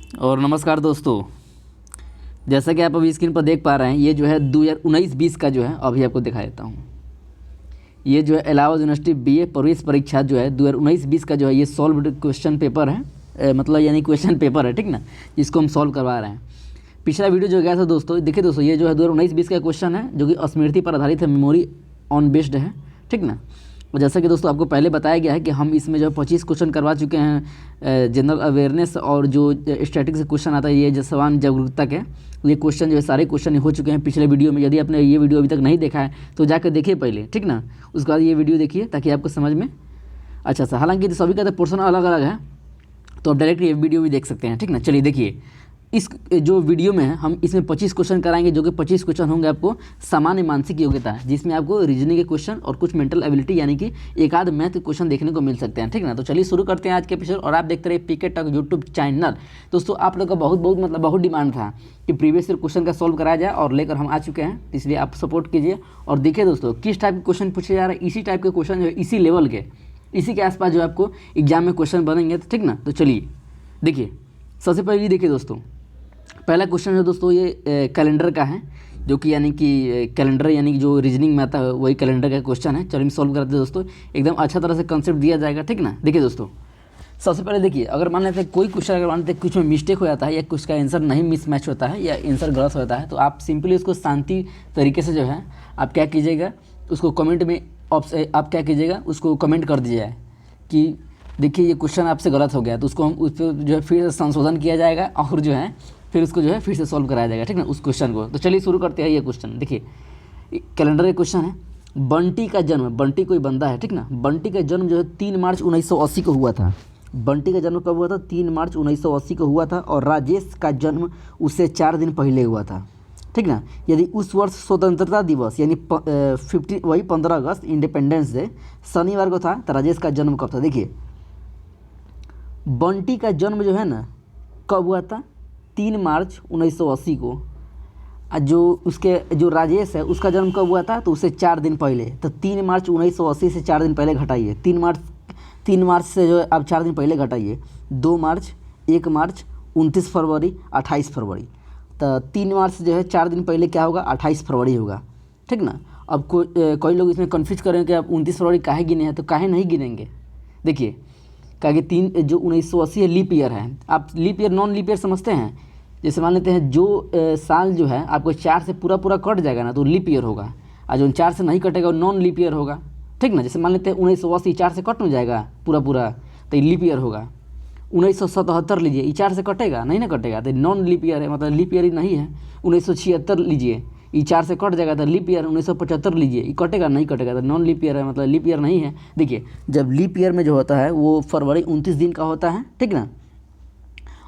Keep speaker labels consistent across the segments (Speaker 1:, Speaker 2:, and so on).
Speaker 1: और नमस्कार दोस्तों। जैसा कि आप अभी स्क्रीन पर देख पा रहे हैं, ये जो है 2019-20 का जो है अभी आपको दिखा देता हूँ। ये जो है इलाहाबाद यूनिवर्सिटी बीए प्रवेश परीक्षा जो है 2019-20 का जो है ये सॉल्व क्वेश्चन पेपर है, मतलब यानी क्वेश्चन पेपर है, ठीक ना, जिसको हम सॉल्व करवा रहे हैं। पिछला वीडियो जो गया था दोस्तों, देखिए दोस्तों, ये जो है 2019-20 का क्वेश्चन है जो कि स्मृति पर आधारित है, मेमोरी ऑन बेस्ड है, ठीक ना। और जैसा कि दोस्तों आपको पहले बताया गया है कि हम इसमें जो 25 क्वेश्चन करवा चुके हैं जनरल अवेयरनेस, और जो स्टैटिक्स क्वेश्चन आता है ये जो समान जागरूकता के, ये क्वेश्चन जो है सारे क्वेश्चन हो चुके हैं पिछले वीडियो में। यदि आपने ये वीडियो अभी तक नहीं देखा है तो जाकर देखिए पहले, ठीक ना, उसके बाद ये वीडियो देखिए ताकि आपको समझ में अच्छा सा। हालांकि सभी का तो पोर्शन अलग अलग है, तो आप डायरेक्ट ये वीडियो भी देख सकते हैं, ठीक ना। चलिए देखिए, इस जो वीडियो में है हम इसमें 25 क्वेश्चन कराएंगे, जो कि 25 क्वेश्चन होंगे आपको सामान्य मानसिक योग्यता, जिसमें आपको रीजनिंग के क्वेश्चन और कुछ मेंटल एबिलिटी यानी कि एक आध मैथ के क्वेश्चन देखने को मिल सकते हैं, ठीक ना। तो चलिए शुरू करते हैं आज के एपिसोड, और आप देखते रहिए पीके टॉक यूट्यूब चैनल। दोस्तों आप लोग का बहुत डिमांड था कि प्रीवियस ईयर क्वेश्चन का सॉल्व कराया जाए, और लेकर हम आ चुके हैं, इसलिए आप सपोर्ट कीजिए। और देखिए दोस्तों, किस टाइप के क्वेश्चन पूछे जा रहे हैं, इसी टाइप के क्वेश्चन जो है इसी लेवल के, इसी के आसपास जो आपको एग्जाम में क्वेश्चन बनेंगे, ठीक ना। तो चलिए देखिए, सबसे पहले देखिए दोस्तों, पहला क्वेश्चन है दोस्तों ये कैलेंडर का है, जो कि यानी कि कैलेंडर यानी कि जो रीजनिंग में आता है वही कैलेंडर का क्वेश्चन है। चलिए हम सॉल्व करते हैं दोस्तों, एकदम अच्छा तरह से कंसेप्ट दिया जाएगा, ठीक ना। देखिए दोस्तों, सबसे पहले देखिए, अगर मान लेते हैं कोई क्वेश्चन अगर मान लेते हैं कुछ में मिस्टेक हो जाता है या कुछ का आंसर नहीं मिसमैच होता है या आंसर गलत होता है, तो आप सिंपली उसको शांति तरीके से जो है आप क्या कीजिएगा, उसको कमेंट में आप क्या कीजिएगा, उसको कमेंट कर दीजिएगा कि देखिए ये क्वेश्चन आपसे गलत हो गया, तो उसको हम उस पर जो है फिर से संशोधन किया जाएगा और जो है फिर उसको जो है फिर से सॉल्व कराया जाएगा, ठीक ना, उस क्वेश्चन को। तो चलिए शुरू करते हैं ये क्वेश्चन। देखिए कैलेंडर का क्वेश्चन है, बंटी का जन्म, बंटी कोई बंदा है, ठीक ना, बंटी का जन्म जो है 3 मार्च 1980 को हुआ था। बंटी का जन्म कब हुआ था? 3 मार्च 1980 को हुआ था। और राजेश का जन्म उससे 4 दिन पहले हुआ था, ठीक ना। यदि उस वर्ष स्वतंत्रता दिवस यानी 15 अगस्त इंडिपेंडेंस डे शनिवार को था, तो राजेश का जन्म कब था? देखिए बंटी का जन्म जो है ना कब हुआ था? 3 मार्च 1980 को। जो उसके जो राजेश है उसका जन्म कब हुआ था? तो उससे 4 दिन पहले। तो 3 मार्च 1980 से 4 दिन पहले घटाइए, 3 मार्च से जो है आप 4 दिन पहले घटाइए, 2 मार्च, 1 मार्च, 29 फरवरी, 28 फरवरी। तो 3 मार्च से जो है 4 दिन पहले क्या होगा? 28 फरवरी होगा, ठीक ना। अब कोई लोग इसमें कन्फ्यूज करेंगे कि आप 29 फरवरी काहे गिने हैं, तो काहे नहीं गिनेंगे? देखिए कि 3 जो 1980 है लीप ईयर है। आप leap year non leap year समझते हैं? जैसे मान लेते हैं जो साल जो है आपको 4 से पूरा कट जाएगा ना, तो लीप ईयर होगा, और जो 4 से नहीं कटेगा वो नॉन लीप ईयर होगा, ठीक ना। जैसे मान लेते हैं 1980 4 से कट नहीं जाएगा पूरा, तो ये लीप ईयर होगा। 1977 लीजिए, ये 4 से कटेगा नहीं ना, कटेगा, तो नॉन लीप ईयर है, मतलब लीप ईयर ही नहीं है। 1976 लीजिए, ये 4 से कट जाएगा तो लीप ईयर। 1975 लीजिए, ये कटेगा नहीं कटेगा, तो नॉन लीप ईयर है, मतलब लीप ईयर नहीं है। देखिए जब लीप ईयर में जो होता है वो फरवरी 29 दिन का होता है, ठीक ना।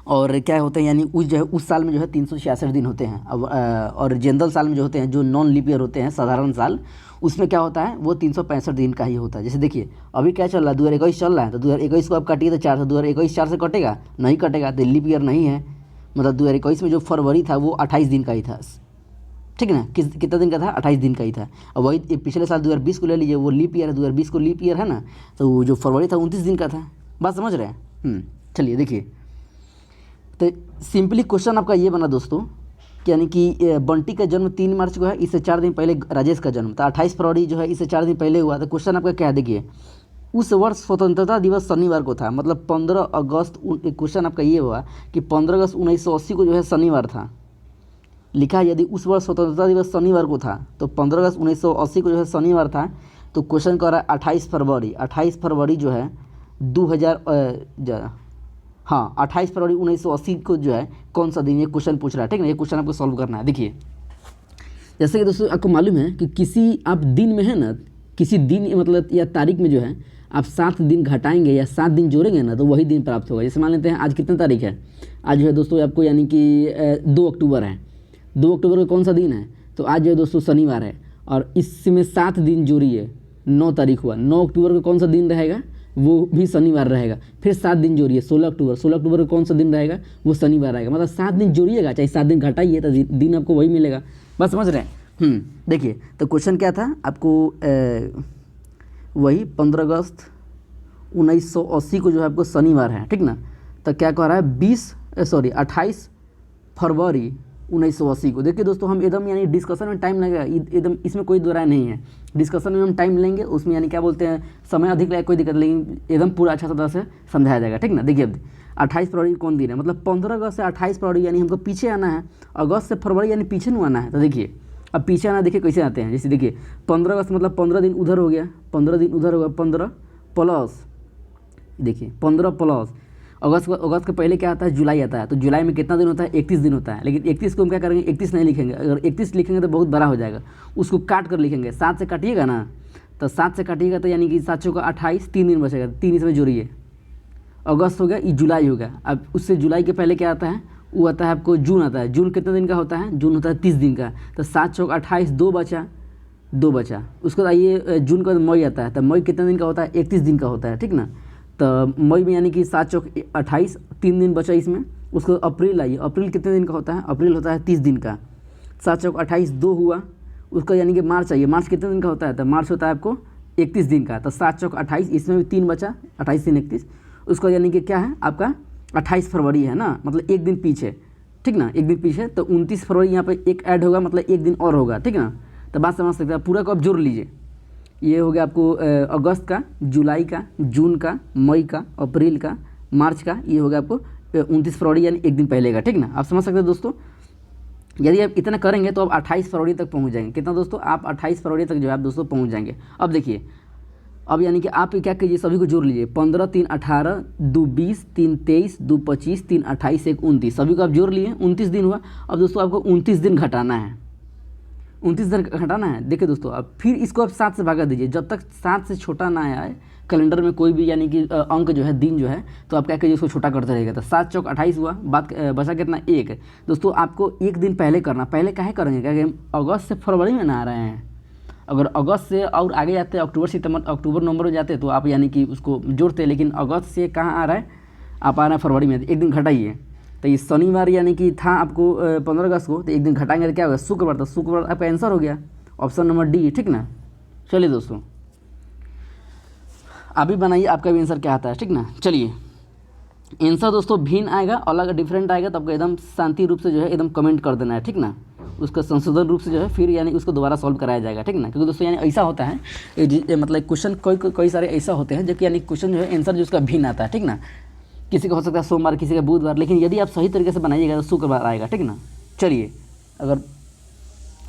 Speaker 1: और क्या होते हैं, यानी उस जो है उस साल में जो है 366 दिन होते हैं। अब और जनरल साल में जो होते हैं, जो नॉन लीप ईयर होते हैं, साधारण साल, उसमें क्या होता है वो 365 दिन का ही होता है। जैसे देखिए अभी क्या चल रहा है, 2021 चल रहा है, तो 2021 को आप काटिए तो 4 से 2021 4 से कटेगा नहीं कटेगा, तो लीप ईयर नहीं है। मतलब 2021 में जो फरवरी था वो 28 दिन का ही था, ठीक ना। कितना दिन का था? 28 दिन का ही था। और वही पिछले साल 2020 को ले लीजिए, वो लीप ईयर है, 2020 को लीप ईयर है ना, तो जो फरवरी था 29 दिन का था। बात समझ रहे हैं? चलिए देखिए, तो सिंपली क्वेश्चन आपका ये बना दोस्तों, यानी कि बंटी का जन्म 3 मार्च को है, इससे 4 दिन पहले राजेश का जन्म था, 28 फरवरी जो है इससे 4 दिन पहले हुआ। तो क्वेश्चन आपका क्या है? देखिए उस वर्ष स्वतंत्रता दिवस शनिवार को था, मतलब 15 अगस्त। क्वेश्चन आपका ये हुआ कि 15 अगस्त 1980 को जो है शनिवार था। लिखा है यदि उस वर्ष स्वतंत्रता दिवस शनिवार को था, तो 15 अगस्त 1980 को जो है शनिवार था। तो क्वेश्चन कह रहा है 28 फरवरी, 28 फरवरी जो है 28 फरवरी 1980 को जो है कौन सा दिन, ये क्वेश्चन पूछ रहा है, ठीक ना। ये क्वेश्चन आपको सॉल्व करना है। देखिए जैसे कि दोस्तों आपको मालूम है कि किसी आप दिन में है ना, किसी दिन मतलब या तारीख में जो है आप 7 दिन घटाएंगे या 7 दिन जोड़ेंगे ना, तो वही दिन प्राप्त होगा। जैसे मान लेते हैं आज कितनी तारीख है, आज जो है दोस्तों आपको यानी कि 2 अक्टूबर है। 2 अक्टूबर को कौन सा दिन है? तो आज जो है दोस्तों शनिवार है, और इसमें 7 दिन जोड़िए, 9 तारीख हुआ। 9 अक्टूबर को कौन सा दिन रहेगा? वो भी शनिवार रहेगा। फिर 7 दिन जोड़िए, 16 अक्टूबर, 16 अक्टूबर को कौन सा दिन रहेगा? वो शनिवार रहेगा। मतलब 7 दिन जोड़िएगा, चाहे 7 दिन घटाइए, तो दिन आपको वही मिलेगा। बस समझ रहे हैं? देखिए तो क्वेश्चन क्या था आपको, वही 15 अगस्त 1980 को जो है आपको शनिवार है, ठीक ना। तो क्या कह रहा है 20 सॉरी 28 फरवरी 1980 को। देखिए दोस्तों, हम एकदम यानी डिस्कशन में टाइम लगेगा एकदम, इसमें कोई दो राय नहीं है। डिस्कशन में हम टाइम लेंगे, उसमें यानी क्या बोलते हैं समय अधिक लगेगा, कोई दिक्कत नहीं, एकदम पूरा अच्छा तरह से समझाया जाएगा, ठीक ना। देखिए अब 28 फरवरी कौन दिन है, मतलब 15 अगस्त से 28 फरवरी यानी हमको पीछे आना है, अगस्त से फरवरी यानी पीछे नहीं आना है। तो देखिए अब पीछे आना, देखिए कैसे आते हैं, जैसे देखिए 15 अगस्त मतलब 15 दिन उधर हो गया, 15 दिन उधर होगा, 15 प्लस, देखिए 15 प्लस अगस्त के पहले क्या आता है, जुलाई आता है। तो जुलाई में कितना दिन होता है, 31 दिन होता है। लेकिन 31 को हम क्या करेंगे, 31 नहीं लिखेंगे, अगर 31 लिखेंगे तो बहुत बड़ा हो जाएगा, उसको काट कर लिखेंगे। 7 से काटिएगा ना, तो 7 से काटिएगा तो यानी कि 7 चौका 28, 3 दिन बचेगा, 3 इसमें जोड़िए, अगस्त हो गया, ये जुलाई हो गया। अब उससे जुलाई के पहले क्या आता है, वो आता है आपको जून आता है। जून कितने दिन का होता है, जून होता है 30 दिन का। तो 7 चौक 28, 2 बचा। उसके बाद आइए जून का मई आता है, तो मई कितने दिन का होता है, 31 दिन का होता है, ठीक ना। तो मई में यानी कि 7 चौक 28, 3 दिन बचा इसमें। उसको अप्रैल आइए, अप्रैल कितने दिन का होता है, अप्रैल होता है 30 दिन का। 7 चौक 28, 2 हुआ। उसका यानी कि मार्च आइए, मार्च कितने दिन का होता है, तो मार्च होता है आपको 31 दिन का। तो 7 चौक 28, इसमें भी 3 बचा, 28 3 31। उसका यानी कि क्या है आपका 28 फरवरी है ना, मतलब एक दिन पीछे, ठीक ना, एक दिन पीछे। तो 29 फरवरी यहाँ पे एक ऐड होगा, मतलब एक दिन और होगा, ठीक ना। तो बात समझ सकते हैं, पूरा को आप जोड़ लीजिए। ये हो गया आपको अगस्त का, जुलाई का, जून का, मई का, अप्रैल का, मार्च का, ये हो गया आपको 29 फरवरी यानी एक दिन पहले का, ठीक ना। आप समझ सकते हैं दोस्तों। यदि आप इतना करेंगे तो आप 28 फरवरी तक पहुँच जाएंगे। कितना दोस्तों, आप 28 फरवरी तक जो है आप दोस्तों पहुँच जाएंगे। अब देखिए, अब यानी कि आप क्या कीजिए, सभी को जोड़ लीजिए। 15 3 18, 2 20, 3 23, 2 25, 3 28, 1 29, सभी को आप जोड़ लिए, 29 दिन हुआ। अब दोस्तों आपको 29 दिन घटाना है, 29 दिन घटाना है। देखिए दोस्तों, अब फिर इसको आप 7 से भागा दीजिए, जब तक 7 से छोटा ना आए कैलेंडर में कोई भी यानी कि अंक जो है, दिन जो है, तो आप क्या कीजिए, उसको छोटा करते रहेगा। तो 7 चौक 28 हुआ, बात बचा कितना, 1। दोस्तों आपको एक दिन पहले करना, पहले काहे करेंगे, क्या हम अगस्त से फरवरी में ना आ रहे हैं। अगर अगस्त से और आगे जाते हैं, अक्टूबर सितंबर, अक्टूबर नवंबर में जाते हैं, तो आप यानी कि उसको जोड़ते हैं। लेकिन अगस्त से कहाँ आ रहा है, आप आ रहे हैं फरवरी में, एक दिन घटाइए। तो ये शनिवार यानी कि था आपको 15 अगस्त को, तो एक दिन घटाएंगे तो क्या होगा, शुक्रवार। तो शुक्रवार आपका आंसर हो गया, ऑप्शन नंबर डी, ठीक ना। चलिए दोस्तों, अभी बनाइए, आपका भी आंसर क्या आता है, ठीक ना। चलिए, आंसर दोस्तों भिन्न आएगा, अलग डिफरेंट आएगा, तो आपको एकदम शांति रूप से जो है एकदम कमेंट कर देना है, ठीक ना। उसका संशोधन रूप से जो है फिर यानी उसको दोबारा सॉल्व कराया जाएगा, ठीक ना। क्योंकि दोस्तों यानी ऐसा होता है, मतलब क्वेश्चन कई सारे ऐसा होते हैं जो कि यानी क्वेश्चन जो है आंसर जो उसका भिन्न आता है, ठीक ना। किसी का हो सकता है सोमवार, किसी का बुधवार, लेकिन यदि आप सही तरीके से बनाइएगा तो शुक्रवार आएगा, ठीक ना। चलिए, अगर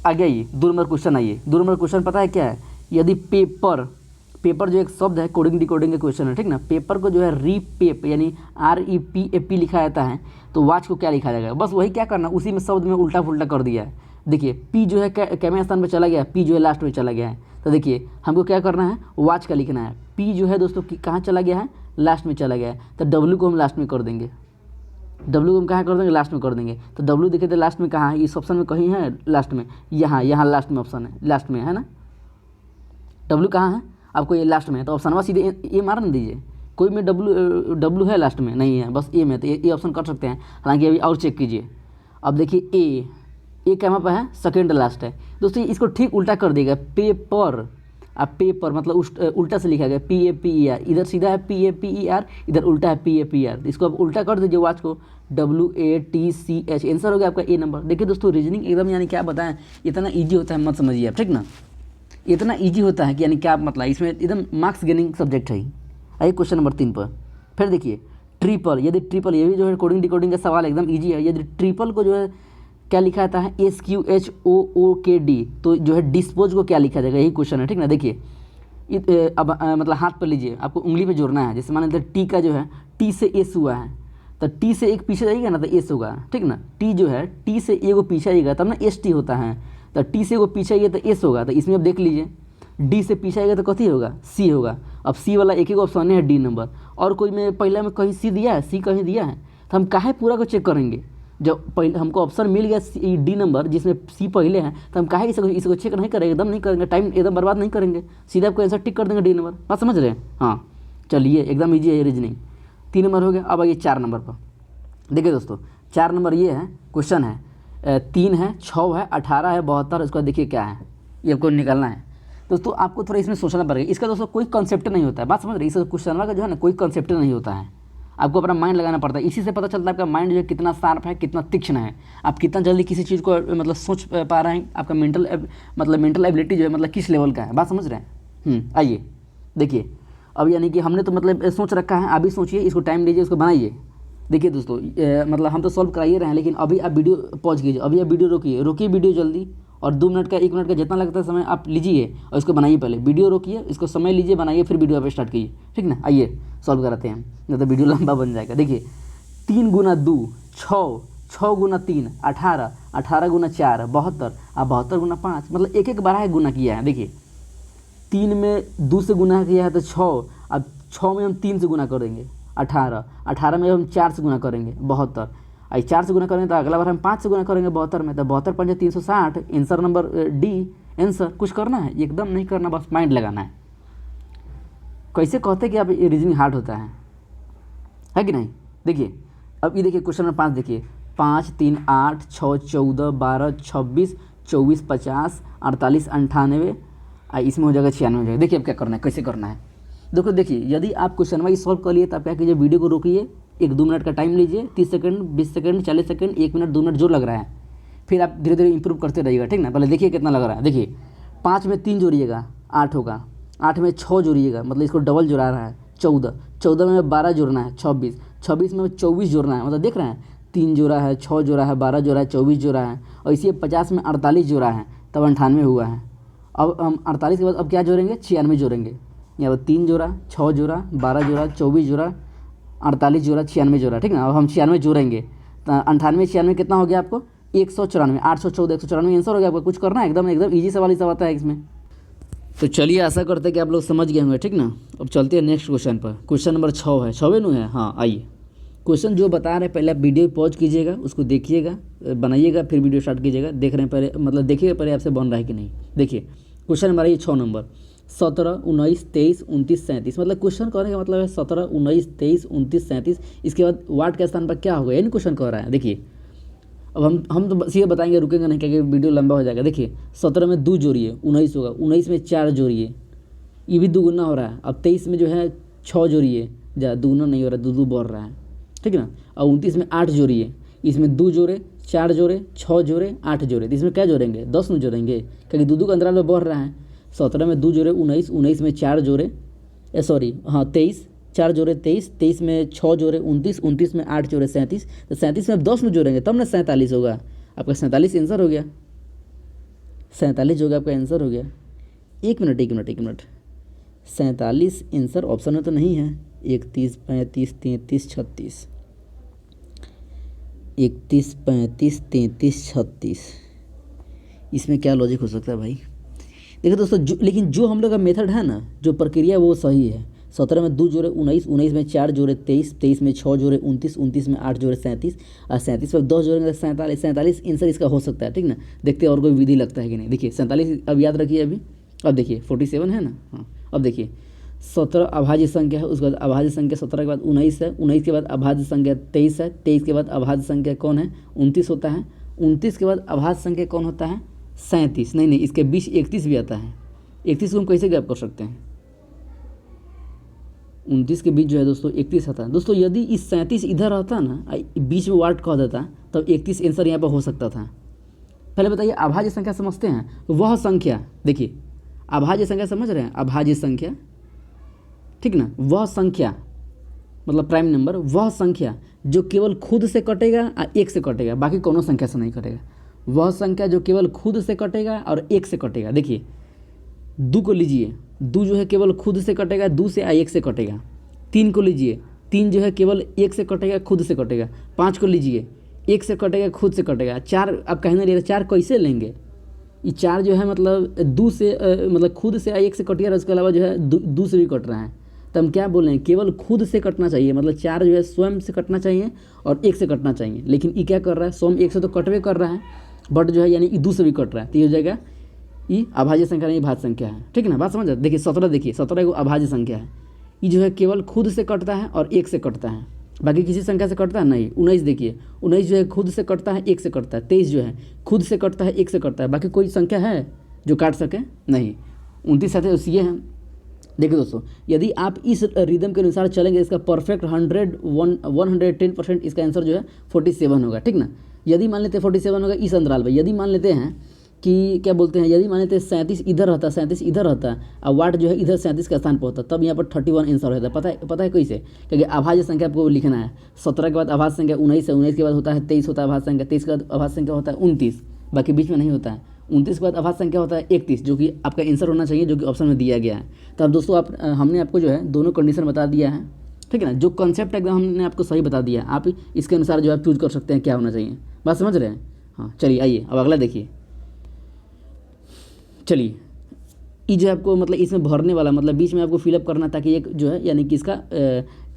Speaker 1: आगे आइए, 2 नंबर क्वेश्चन आइए। 2 नंबर क्वेश्चन पता है क्या है, यदि पेपर जो एक शब्द है, कोडिंग डिकोडिंग का क्वेश्चन है, ठीक ना। पेपर को जो है रीपेप यानी REPAP लिखा जाता है, तो वॉच को क्या लिखा जाएगा, बस वही क्या करना, उसी में शब्द में उल्टा पुल्टा कर दिया है। देखिए पी जो है कैमे स्थान पर चला गया, पी जो है लास्ट में चला गया है। तो देखिए हमको क्या करना है, वॉच का लिखना है। पी जो है दोस्तों कहाँ चला गया है, लास्ट में चला गया है। तो डब्ल्यू को हम लास्ट में कर देंगे, डब्ल्यू को हम कहाँ कर देंगे, लास्ट में कर देंगे। तो डब्ल्यू देखिए तो लास्ट में कहाँ है, इस ऑप्शन में कहीं है लास्ट में, यहाँ लास्ट में ऑप्शन है, लास्ट में है ना। डब्ल्यू कहाँ है आपको, ये लास्ट में है। तो ऑप्शन वा सीधे ए मार न दीजिए, कोई में डब्ल्यू है लास्ट में नहीं है, बस ए में, तो ये ऑप्शन कर सकते हैं। हालांकि अभी और चेक कीजिए। अब देखिए ए कैमा पर है, सेकेंड लास्ट है दोस्तों। इसको ठीक उल्टा कर देगा, पेपर, अब पेपर मतलब उल्टा से लिखा गया PAPER, इधर सीधा है PAPER, इधर उल्टा है PAPR। इसको आप उल्टा कर दीजिए वॉच को, WATCH, आंसर हो गया आपका ए नंबर। देखिए दोस्तों, रीजनिंग एकदम यानी क्या बताएं, इतना ईजी होता है, मत समझिए आप, ठीक ना। इतना ईजी होता है कि यानी क्या मतलब, इसमें एकदम मार्क्स गेनिंग सब्जेक्ट है। आइए क्वेश्चन नंबर 3 पर, फिर देखिए ट्रिपल, यदि ट्रिपल, ये भी जो है कोडिंग डिकोडिंग का सवाल एकदम ईजी है। यदि ट्रिपल को जो है क्या लिखा जाता है, SQHOOKD, तो जो है डिस्पोज को क्या लिखा जाएगा, यही क्वेश्चन है, ठीक ना। देखिए अब मतलब हाथ पर लीजिए, आपको उंगली पे जोड़ना है। जैसे मान लीजिए टी का जो है, टी से एस हुआ है, तो टी से एक पीछे जाइएगा ना तो एस होगा, ठीक ना। टी जो है, टी से ए को पीछे आइएगा तब ना ST होता है, तो टी से को पीछे आइए तो एस होगा। तो इसमें अब देख लीजिए, डी से पीछे आएगा तो कथी होगा, सी होगा। अब सी वाला एक ही ऑप्शन है, डी नंबर, और कोई में पहला में कहीं सी दिया है, सी कहीं दिया है, तो हम काहे पूरा को चेक करेंगे। जब पहले हमको ऑप्शन मिल गया डी नंबर जिसमें सी पहले है, तो हम काहे इसको चेक नहीं करेंगे, एकदम नहीं करेंगे, टाइम एकदम बर्बाद नहीं करेंगे, सीधा आपको आंसर टिक कर देंगे डी नंबर। बात समझ रहे हैं, हाँ। चलिए एकदम ईजी है ये रीजनिंग। 3 नंबर हो गया। अब आइए 4 नंबर पर। देखिए दोस्तों 4 नंबर ये है, क्वेश्चन है 3 है, 6 है, 18 है, 72। इसका देखिए क्या है, ये आपको निकालना है दोस्तों। आपको थोड़ा इसमें सोचना पड़ेगा, इसका दोस्तों कोई कंसेप्ट नहीं होता है, बात समझ रहे हैं। इस क्वेश्चन का जो है ना कोई कंसेप्ट नहीं होता है, आपको अपना माइंड लगाना पड़ता है। इसी से पता चलता है आपका माइंड जो है कितना शार्प है, कितना तीक्ष्ण है, आप कितना जल्दी किसी चीज़ को मतलब सोच पा रहे हैं, आपका मेंटल एबिलिटी जो है मतलब किस लेवल का है। बात समझ रहे हैं? आइए देखिए, अब यानी कि हमने तो मतलब सोच रखा है, आप भी सोचिए, इसको टाइम लीजिए, इसको बनाइए। देखिए दोस्तों, मतलब हम तो सॉल्व कराइए रहे हैं, लेकिन अभी आप वीडियो पॉज कीजिए, अभी आप वीडियो रोकिए वीडियो जल्दी, और 2 मिनट का 1 मिनट का जितना लगता है समय आप लीजिए और इसको बनाइए। पहले वीडियो रोकिए, इसको समय लीजिए, बनाइए, फिर वीडियो आप स्टार्ट कीजिए, ठीक ना। आइए सॉल्व कराते हैं, नहीं तो वीडियो लंबा बन जाएगा। देखिए 3 गुना 2 6, 6 गुना 3 18, 18 गुना 4 72, और 72 गुना 5, मतलब एक बार गुना किया है। देखिए 3 में 2 से गुना किया है तो 6, अब 6 में हम 3 से गुना करेंगे 18, 18 में हम 4 से गुना करेंगे 72, और 4 से गुना करेंगे तो अगला बार हम 5 से गुना करेंगे 72 में, तो 72 पंजे 360, आंसर नंबर डी। आंसर कुछ करना है एकदम नहीं करना, बस माइंड लगाना है। कैसे कहते हैं कि अब ये रीजनिंग हार्ड होता है कि नहीं। देखिए अब ये देखिए क्वेश्चन नंबर 5 देखिए, 5 3 8 6 14 12 26 24 50 48 98, इसमें हो जाएगा 96 हो जाएगा। देखिए अब क्या करना है, कैसे करना है। देखिए यदि आप क्वेश्चन वाइज सॉल्व कर लिए तो आप क्या कीजिए, वीडियो को रोकिए, 1-2 मिनट का टाइम लीजिए, 30 second 20 second 40 second 1 minute 2 minute जो लग रहा है, फिर आप धीरे धीरे इंप्रूव करते रहिएगा, ठीक ना। पहले देखिए कितना लग रहा है। देखिए 5 में 3 जोड़िएगा 8 होगा, 8 में 6 जोड़िएगा, मतलब इसको डबल जोड़ा रहा है 14, 14 में 12 जोड़ना है 26, 26 में 24 जोड़ना है, मतलब देख रहे हैं 3 जोड़ा है, 6 जोड़ा है, 12 जोड़ा है, 24 जोड़ा है, और इसी 50 में 48 जोड़ा है, तब 98 हुआ है। अब हम 48 के बाद अब क्या जोड़ेंगे, 96 जोड़ेंगे। यहाँ पर 3 जोड़ा, 6 जोड़ा, 12 जोड़ा, 24 जोड़ा, 48 जोड़ा, 96 जोड़ा, ठीक ना। अब हम 96 जोड़ेंगे तो 98 96 कितना हो गया आपको, 194, 814 194 आंसर हो गया आपको। कुछ करना है, एकदम ईजी सवाल ही सब आता है इसमें। तो चलिए आशा करते हैं कि आप लोग समझ गए होंगे, ठीक ना। अब चलते हैं नेक्स्ट क्वेश्चन पर। क्वेश्चन नंबर 6 है, 6वें नु है, हाँ। आइए क्वेश्चन जो बता रहे हैं पहले आप वीडियो पॉज कीजिएगा, उसको देखिएगा, बनाइएगा, फिर वीडियो स्टार्ट कीजिएगा। देख रहे हैं पहले, मतलब देखिएगा पहले आपसे बन रहा है कि नहीं। देखिए क्वेश्चन हमारा ये 6 नंबर, 17 19 23 29 37, मतलब क्वेश्चन कहने का मतलब है 17 19 23 29 37, इसके बाद वाट के स्थान पर क्या होगा, यानी क्वेश्चन कह रहा है। देखिए अब हम तो बस ये बताएंगे, रुकेंगे नहीं क्योंकि वीडियो लंबा हो जाएगा। देखिए 17 में 2 जोड़िए 19 होगा, 19 में 4 जोड़िए, ये भी दुगुना हो रहा है। अब 23 में जो है 6 जोड़िए, दुगुना नहीं हो रहा, दो बढ़ रहा है, ठीक ना। और 29 में 8 जोड़िए, इसमें 2 जोड़े 4 जोड़े 6 जोड़े 8 जोड़े, तो इसमें क्या जोड़ेंगे, 10 में जोड़ेंगे क्योंकि दो का अंतराल में बढ़ रहा है। 17 में 2 जोड़े 19, 19 में 4 जोड़े 23, 4 जोड़े 23, 23 में 6 जोड़े 29, 29 में 8 जोड़े 37, तो 37 में 10 में जोड़ेंगे तब ना 47 होगा आपका। 47 आंसर हो गया, 47 होगा आपका आंसर हो गया। एक मिनट 47 आंसर ऑप्शन में तो नहीं है। 31 35 33 36, 31 35 33 36, इसमें क्या लॉजिक हो सकता है भाई। देखिए दोस्तों, लेकिन जो हम लोग का मेथड है ना, जो प्रक्रिया वो सही है। 17 में 2 जोड़े 19, 19 में 4 जोड़े 23, 23 में 6 जोड़े 29, 29 में 8 जोड़े 37, और 37 में 10 जोड़ेंगे 47, 47 आंसर इसका हो सकता है, ठीक ना। देखते हैं और कोई विधि लगता है कि नहीं। देखिए 47 अब याद रखिए अभी। अब देखिए 47 है ना, हाँ। अब देखिए 17 अभाज्य संख्या है, उसके बाद अभाज्य संख्या 17 के बाद 19 है, 19 के बाद अभाज्य संख्या 23 है, 23 के बाद अभाज्य संख्या कौन है, 29 होता है, 29 के बाद अभाज्य संख्या कौन होता है, 37। नहीं इसके बीच 31 भी आता है। 31 को हम कैसे गैप कर सकते हैं, 29 के बीच जो है दोस्तों 31 आता है। दोस्तों यदि इस 37 इधर आता ना, बीच में वाट कह देता, तब 31 आंसर यहाँ पर हो सकता था। पहले बताइए अभाज्य संख्या समझते हैं, वह संख्या, देखिए अभाज्य संख्या समझ रहे हैं, अभाज्य संख्या, ठीक ना। वह संख्या मतलब प्राइम नंबर, वह संख्या जो केवल खुद से कटेगा और 1 से कटेगा, बाकी कोनो संख्या से नहीं कटेगा। वह संख्या जो केवल खुद से कटेगा और 1 से कटेगा। देखिए 2 को लीजिए, 2 जो है केवल खुद से कटेगा, 2 से 1 से कटेगा। 3 को लीजिए, 3 जो है केवल 1 से कटेगा, खुद से कटेगा। 5 को लीजिए, 1 से कटेगा, खुद से कटेगा। 4 अब कहने लगे 4 कैसे लेंगे, ये 4 जो है मतलब 2 से मतलब खुद से 1 से कटिया, उसके अलावा जो है 2 से भी कट रहा है। तो हम क्या बोल रहे हैं, केवल खुद से कटना चाहिए, मतलब 4 जो है स्वयं से कटना चाहिए और 1 से कटना चाहिए। लेकिन ये क्या कर रहा है, स्वयं 1 से तो कटवे कर रहा है, बट जो है यानी 2 से भी कट रहा है, तो ये हो जाएगा ये अभाज्य संख्या नहीं भाज्य संख्या है, ठीक है ना। बात समझ। देखिए 17, देखिए 17 को अभाज्य संख्या है, ये जो है केवल खुद से कटता है और 1 से कटता है, बाकी किसी संख्या से कटता है नहीं। 19 देखिए, 19 जो है खुद से कटता है, 1 से कटता है। 23 जो है खुद से कटता है, 1 से कटता है, बाकी कोई संख्या है जो काट सके नहीं। 29 साथ ये हैं, देखिए दोस्तों, यदि आप इस रिदम के अनुसार चलेंगे, इसका परफेक्ट 110% इसका आंसर जो है 47 होगा, ठीक ना। यदि मान लेते हैं 47 होगा इस अंतराल पर, यदि मान लेते हैं कि क्या बोलते हैं, यदि मान लेते हैं 37 इधर रहता, 37 इधर रहता और वाट जो है इधर 37 का स्थान पर होता, तब यहाँ पर 31 आंसर होता है। पता है कैसे? क्योंकि अभाज्य संख्या आपको लिखना है। 17 के बाद अभाज्य संख्या 19 है, 19 के बाद होता है 23 होता है अभाज्य संख्या, 23 के बाद अभाज्य संख्या होता है 29, बाकी बीच में नहीं होता है। 29 के बाद अभाज्य संख्या होता है 31, जो कि आपका आंसर होना चाहिए, जो कि ऑप्शन में दिया गया है। तो अब दोस्तों हमने आपको जो है दोनों कंडीशन बता दिया है, ठीक है ना। जो कॉन्सेप्ट एकदम हमने आपको सही बता दिया है, आप इसके अनुसार जो आप चूज कर सकते हैं क्या होना चाहिए। बात समझ रहे हैं? हाँ चलिए आइए अब अगला देखिए। चलिए ये जो आपको मतलब इसमें भरने वाला मतलब बीच में आपको फिलअप करना, ताकि एक जो है यानी कि इसका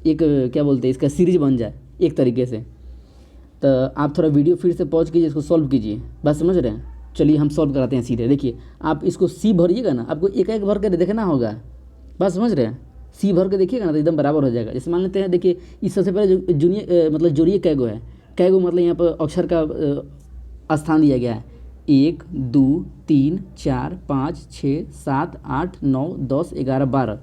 Speaker 1: एक क्या बोलते हैं इसका सीरीज बन जाए एक तरीके से। तो आप थोड़ा वीडियो फिर से पॉज कीजिए, इसको सॉल्व कीजिए। बात समझ रहे हैं? चलिए हम सॉल्व कराते हैं सीधे। देखिए आप इसको सी भरिएगा ना, आपको एक एक भर कर देखना होगा। बात समझ रहे हैं? सी भर के देखिएगा ना तो एकदम बराबर हो जाएगा। जैसे मान लेते हैं, देखिए इस सबसे पहले जो जूनियर मतलब जोड़िए कैगो है, कैगो मतलब यहाँ पर अक्षर का स्थान दिया गया है 1 2 3 4 5 6 7 8 9 10 11 12।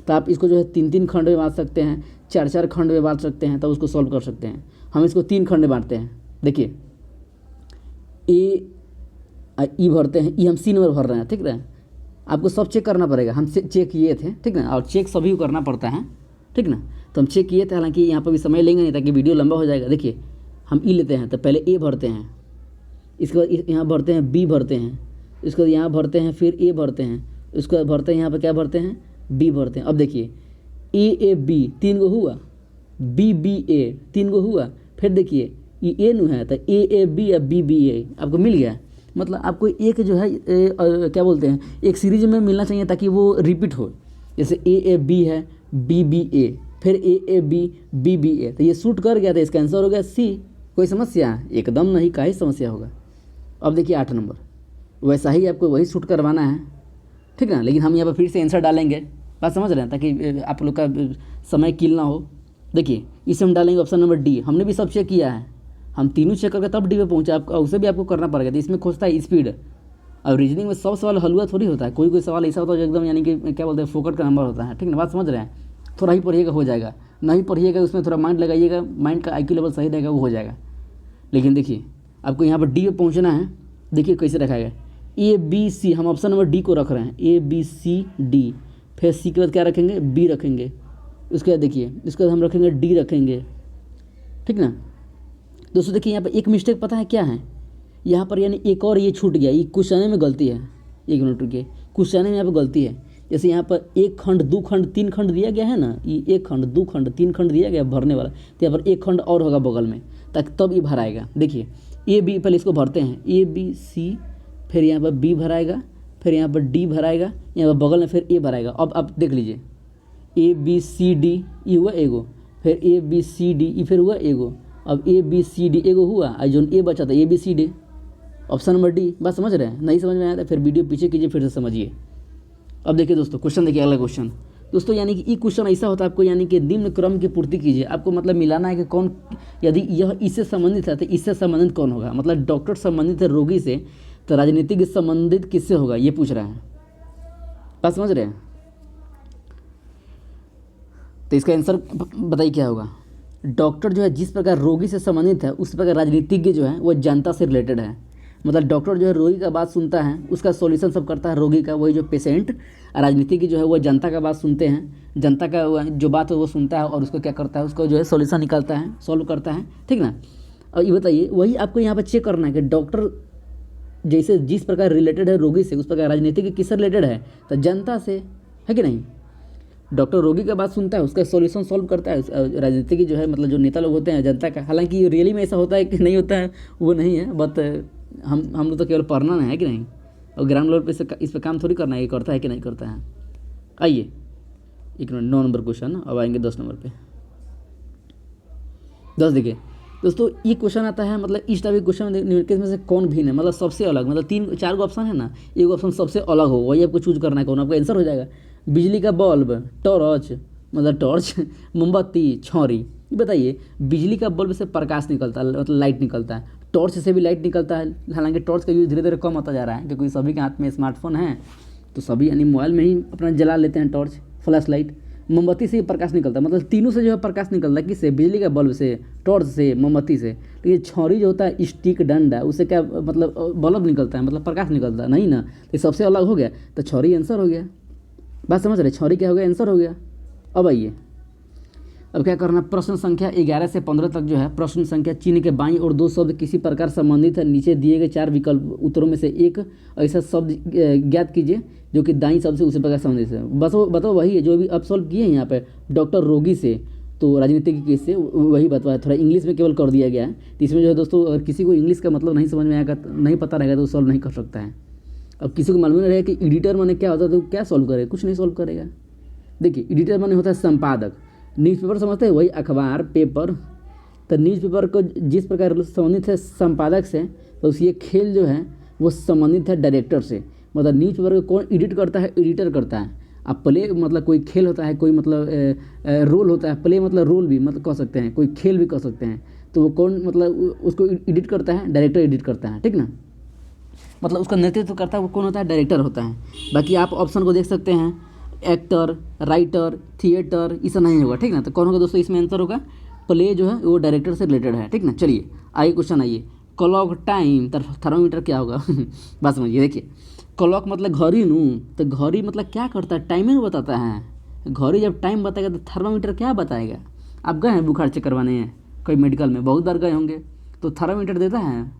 Speaker 1: तो आप इसको जो है 3-3 खंड में बांट सकते हैं, 4-4 खंड में बांट सकते हैं, तब उसको सॉल्व कर सकते हैं। हम इसको 3 खंड में बांटते हैं। देखिए ई भरते हैं, ई हम सी नंबर भर रहे हैं, ठीक है। आपको सब चेक करना पड़ेगा, हम चेक किए थे, ठीक ना, और चेक सभी को करना पड़ता है, ठीक ना। तो हम चेक किए थे, हालांकि यहाँ पर भी समय लेंगे नहीं ताकि वीडियो लंबा हो जाएगा। देखिए हम ई लेते हैं तो पहले ए भरते हैं, इसके बाद यहाँ भरते हैं बी भरते हैं, इसके बाद यहाँ भरते हैं, फिर ए भरते हैं, उसके बाद भरते हैं यहाँ पर क्या भरते हैं बी भरते हैं। अब देखिए ए बी 3 गो हुआ, बी ए 3 गो हुआ, फिर देखिए ये ए नु है तो ए बी या बी ए आपको मिल गया। मतलब आपको एक जो है क्या बोलते हैं एक सीरीज में मिलना चाहिए ताकि वो रिपीट हो। जैसे ए बी है, बी ए, फिर ए बी ए, तो ये शूट कर गया था, इसका आंसर हो गया सी। कोई समस्या? एकदम नहीं, का ही समस्या होगा। अब देखिए 8 नंबर, वैसा ही आपको वही शूट करवाना है, ठीक ना। लेकिन हम यहाँ पर फिर से आंसर डालेंगे। बात समझ रहे हैं? ताकि आप लोग का समय किल ना हो। देखिए इसे हम डालेंगे ऑप्शन नंबर डी। हमने भी सब चेक किया है, हम तीनों चेक करके तब डी पे पहुँचा। आप उसे भी आपको करना पड़ेगा। तो इसमें खोजता है स्पीड। और रीजनिंग में सब सवाल हलवा थोड़ी होता है, कोई सवाल ऐसा होता है जो एकदम यानी कि क्या बोलते हैं फोकट का नंबर होता है, ठीक ना। बात समझ रहे हैं? थोड़ा ही पढ़िएगा हो जाएगा, नहीं पढ़िएगा उसमें थोड़ा माइंड लगाइएगा, माइंड का IQ लेवल सही रहेगा वो हो जाएगा। लेकिन देखिए आपको यहाँ पर डी पे पहुँचना है। देखिए कैसे रखा गया ए बी सी, हम ऑप्शन नंबर डी को रख रहे हैं, ए बी सी डी। फिर सी के बाद क्या रखेंगे बी रखेंगे, उसके बाद देखिए इसके बाद हम रखेंगे डी रखेंगे, ठीक ना। दोस्तों देखिए यहाँ पर एक मिस्टेक पता है क्या है, यहाँ पर यानी एक और ये छूट गया, ये क्वेश्चन में गलती है। 1 मिनट रुकिए, क्वेश्चन में यहाँ पर गलती है। जैसे यहाँ पर 1 खंड 2 खंड 3 खंड दिया गया है ना, ये 1 खंड 2 खंड 3 खंड दिया गया भरने वाला, तो यहाँ पर 1 खंड और होगा बगल में, ताकि तब ये भराएगा। देखिए ए बी पहले इसको भरते हैं, ए बी सी, फिर यहाँ पर बी भराएगा, फिर यहाँ पर डी भराएगा, यहाँ पर बगल में फिर ए भराएगा। अब आप देख लीजिए ए बी सी डी ये हुआ एगो, फिर ए बी सी डी ये फिर हुआ एगो। अब ए बी सी डी एगो हुआ, और जो ए बचा था A B C D, option number D. बात समझ रहे हैं? नहीं समझ में आया था फिर वीडियो पीछे कीजिए, फिर से समझिए। अब देखिए दोस्तों क्वेश्चन देखिए, अगला क्वेश्चन दोस्तों, यानी कि ये क्वेश्चन ऐसा होता है आपको यानी कि निम्न क्रम की पूर्ति कीजिए। आपको मतलब मिलाना है कि कौन, यदि यह इससे संबंधित है तो इससे संबंधित कौन होगा। मतलब डॉक्टर संबंधित है रोगी से, तो राजनीतिक संबंधित किससे होगा ये पूछ रहा है। बात समझ रहे हैं? तो इसका आंसर बताइए क्या होगा। डॉक्टर जो है जिस प्रकार रोगी से संबंधित है, उस प्रकार राजनीतिज्ञ जो है वो जनता से रिलेटेड है। मतलब डॉक्टर जो है रोगी का बात सुनता है, उसका सॉल्यूशन सब करता है रोगी का, वही जो पेशेंट। राजनीतिज्ञ जो है वो जनता का बात सुनते हैं, जनता का जो बात है वो सुनता है और उसको क्या करता है, उसको जो है सॉल्यूशन निकालता है, सॉल्व करता है, ठीक ना। और ये बताइए वही आपको यहाँ पर चेक करना है कि डॉक्टर जैसे जिस प्रकार रिलेटेड है रोगी से, उस प्रकार राजनीतिज्ञ किससे रिलेटेड है, तो जनता से, है कि नहीं। डॉक्टर रोगी का बात सुनता है, उसका सॉल्यूशन सॉल्व करता है। राजनीतिज्ञ जो है मतलब जो नेता लोग होते हैं जनता का, हालांकि रियली में ऐसा होता है कि नहीं होता है वो नहीं है, बट हम लोग तो केवल पढ़ना है कि नहीं, और ग्राउंड लेवल पे इस पर काम थोड़ी करना है, ये करता है कि नहीं करता है। आइए 1 मिनट, 9 नंबर क्वेश्चन, अब आएंगे 10 नंबर पे। 10 देखिए दोस्तों, ये क्वेश्चन आता है मतलब इस टाइप के क्वेश्चन निम्नलिखित में से कौन भिन्न है, मतलब सबसे अलग। मतलब 3-4 गो ऑप्शन है ना, एक ऑप्शन सबसे अलग हो, वही आपको चूज करना है कौन, आपका आंसर हो जाएगा। बिजली का बल्ब, टॉर्च मतलब टॉर्च, मोमबत्ती, छौरी। बताइए बिजली का बल्ब से प्रकाश निकलता है, मतलब लाइट निकलता है, टॉर्च से भी लाइट निकलता है। हालांकि टॉर्च का यूज धीरे धीरे कम होता जा रहा है, क्योंकि सभी के हाथ में स्मार्टफोन है, तो सभी यानी मोबाइल में ही अपना जला लेते हैं टॉर्च, फ्लैश लाइट, मोमबत्ती से प्रकाश निकलता है, मतलब तीनों से जो है प्रकाश निकलता है, किससे, बिजली के बल्ब से, टॉर्च से, मोमबत्ती से। लेकिन छौरी जो होता है स्टिक डंडा, उससे क्या मतलब बल्ब निकलता है, मतलब प्रकाश निकलता है नहीं ना, तो सबसे अलग हो गया, तो छौरी आंसर हो गया। बात समझ रहे, छौरी क्या हो गया, आंसर हो गया। अब आइए, अब क्या करना, प्रश्न संख्या 11 से 15 तक जो है प्रश्न संख्या चिन्ह के बाईं और दो शब्द किसी प्रकार संबंधित है, नीचे दिए गए 4 विकल्प उत्तरों में से एक ऐसा शब्द ज्ञात कीजिए जो कि दाईं शब्द से उसी प्रकार संबंधित है। बस वो बताओ, वही है जो अभी अब सॉल्व किए हैं यहाँ पे डॉक्टर रोगी से, तो राजनीतिक केस से वही बतवाया, थोड़ा इंग्लिश में केवल कर दिया गया है। तो इसमें जो है दोस्तों, अगर किसी को इंग्लिश का मतलब नहीं समझ में आएगा, नहीं पता रहेगा, तो सॉल्व नहीं कर सकता है। अब किसी को मालूम नहीं रहेगा कि एडिटर माने क्या होता है, तो क्या सॉल्व करेगा, कुछ नहीं सॉल्व करेगा। देखिए, एडिटर माने होता है संपादक, न्यूज़पेपर समझते हैं, वही अखबार पेपर। तो न्यूज़पेपर को जिस प्रकार संबंधित है संपादक से, तो उसकी खेल जो है वो संबंधित है डायरेक्टर से। मतलब न्यूज़पेपर को कौन एडिट करता है, एडिटर करता है। अब प्ले मतलब कोई खेल होता है, कोई मतलब रोल होता है, प्ले मतलब रोल भी मतलब कह सकते हैं, कोई खेल भी कह सकते हैं। तो वो कौन मतलब उसको एडिट करता है, डायरेक्टर एडिट करता है, ठीक ना। मतलब उसका नेतृत्व करता है वो कौन होता है, डायरेक्टर होता है। बाकी आप ऑप्शन को देख सकते हैं, एक्टर, राइटर, थिएटर, ऐसा नहीं होगा, ठीक ना। तो कौन होगा दोस्तों, इसमें आंसर होगा प्ले जो है वो डायरेक्टर से रिलेटेड है, ठीक ना। चलिए आइए क्वेश्चन आइए, क्लॉक टाइम थर्मामीटर क्या होगा बस समझिए। देखिए, क्लॉक मतलब घड़ी नू, तो घड़ी मतलब क्या करता है, टाइम में बताता है। घड़ी जब टाइम बताएगा तो थर्मामीटर क्या बताएगा। आप गए हैं बुखार चेक करवाने हैं कोई मेडिकल में, बहुत बार गए होंगे, तो थर्मामीटर देता है।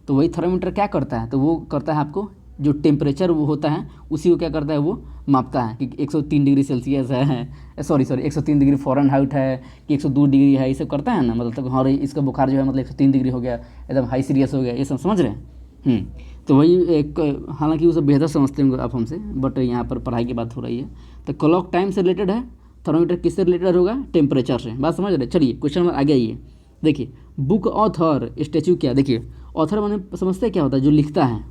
Speaker 1: तो वही थर्मामीटर क्या करता है, तो वो करता है आपको जो टेम्परेचर वो होता है उसी को क्या करता है, वो मापता है कि 103 डिग्री सेल्सियस है, सॉरी 103 डिग्री फ़ारेनहाइट है कि 102 डिग्री है, ये सब करता है ना। मतलब हाँ इसका बुखार जो है मतलब 103 डिग्री हो गया, एकदम हाई सीरियस हो गया, ये सब समझ रहे हैं। तो वही एक, हालांकि वो सब बेहतर समझते होंगे आप हमसे, बट यहाँ पर पढ़ाई की बात हो रही है। तो क्लॉक टाइम से रिलेटेड है, थर्मामीटर किससे रिलेटेड होगा, टेम्परेचर से। बात समझ रहे। चलिए क्वेश्चन नंबर आगे आइए। देखिए, बुक ऑथर स्टैचू क्या, देखिए ऑथर माने समझते हैं क्या होता है, जो लिखता है।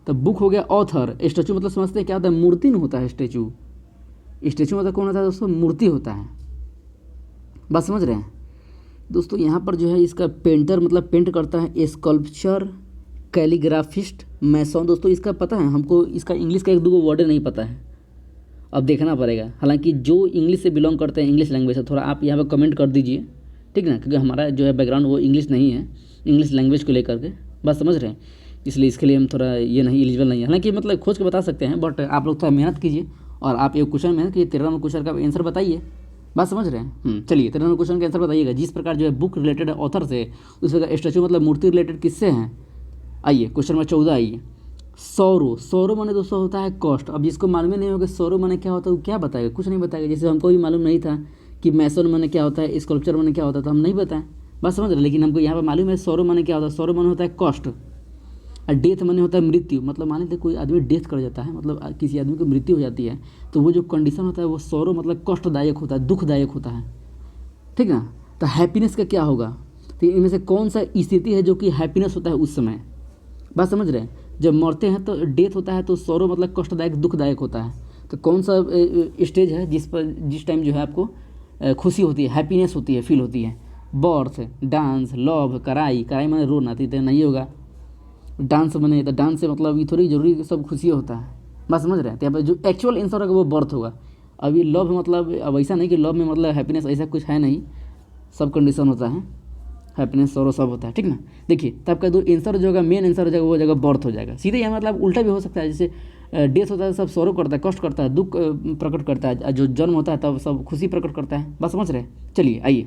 Speaker 1: तो बुक हो गया, ऑथर, स्टैचू मतलब समझते हैं क्या होता है, मूर्ति नहीं होता है स्टैचू। स्टैचू मतलब कौन होता है दोस्तों, मूर्ति होता है। बात समझ रहे हैं दोस्तों। यहाँ पर जो है इसका पेंटर मतलब पेंट करता है, स्कल्पचर, कैलीग्राफिस्ट, मैसन। दोस्तों इसका पता है हमको, इसका इंग्लिश का एक दो वर्ड नहीं पता है, अब देखना पड़ेगा। हालांकि जो इंग्लिश से बिलोंग करते हैं, इंग्लिश लैंग्वेज से, थोड़ा आप यहाँ पर कमेंट कर दीजिए, ठीक ना, क्योंकि हमारा जो है बैकग्राउंड वो इंग्लिश नहीं है, इंग्लिश लैंग्वेज को लेकर के। बात समझ रहे हैं, इसलिए इसके लिए हम थोड़ा ये नहीं एलिजिबल नहीं है। हालांकि मतलब खोज के बता सकते हैं, बट आप लोग थोड़ा मेहनत कीजिए और आप एक क्वेश्चन मेहनत कीजिए, 13 नंबर क्वेश्चन का आंसर बताइए। बात समझ रहे हैं। चलिए 13 नंबर क्वेश्चन का आंसर बताइएगा। जिस प्रकार जो है बुक रिलेटेड है ऑथर से, उस प्रकार स्टैचू मतलब मूर्ति रिलेटेड किससे हैं। आइए क्वेश्चन नंबर 14 आइए। सौरो, सौरो माने दोस्तों होता है कॉस्ट। अब जिसको मालूम ही नहीं होगा सौरो माने क्या होता है, वो क्या बताएगा, कुछ नहीं बताएगा। जैसे हमको भी मालूम नहीं था कि मैसन माने क्या होता है, स्कल्पचर माने क्या होता है, तो हम नहीं बताएं। बस समझ रहे, लेकिन हमको यहाँ पर मालूम है सौरो माने क्या होता है। सौरो माने होता है कॉस्ट, और डेथ माने होता है मृत्यु। मतलब मान लीजिए कोई आदमी डेथ कर जाता है, मतलब किसी आदमी की मृत्यु हो जाती है, तो वो जो कंडीशन होता है वो सौरो मतलब कष्टदायक होता है, दुखदायक होता है, ठीक ना। तो हैप्पीनेस का क्या होगा, तो इनमें से कौन सा स्थिति है जो कि हैप्पीनेस होता है उस समय। बात समझ रहे हैं। जब मरते हैं तो डेथ होता है, तो सौरो मतलब कष्टदायक दुखदायक होता है। तो कौन सा स्टेज है जिस टाइम जो है आपको खुशी होती है, हैप्पीनेस होती है, फील होती है। बर्थ, डांस, लव, कराई, कराई माने रोना, तो नहीं होगा। डांस बने तो डांस से मतलब ये थोड़ी जरूरी सब खुशी होता है। बात समझ रहे हैं। तो यहाँ पर जो एक्चुअल आंसर होगा वो बर्थ होगा। अभी लव मतलब अब ऐसा नहीं कि लव में मतलब हैप्पीनेस, ऐसा कुछ है नहीं, सब कंडीशन होता है, हैप्पीनेस सौरो सब होता है, ठीक ना। देखिए तब का जो आंसर जो होगा, मेन आंसर हो जाएगा वो जगह बर्थ हो जाएगा। सीधे यहाँ मतलब उल्टा भी हो सकता है, जैसे डेथ होता है सब सौरो करता है, कष्ट करता है, दुख प्रकट करता है, जो जन्म होता है तब सब खुशी प्रकट करता है। बात समझ रहे हैं। चलिए आइए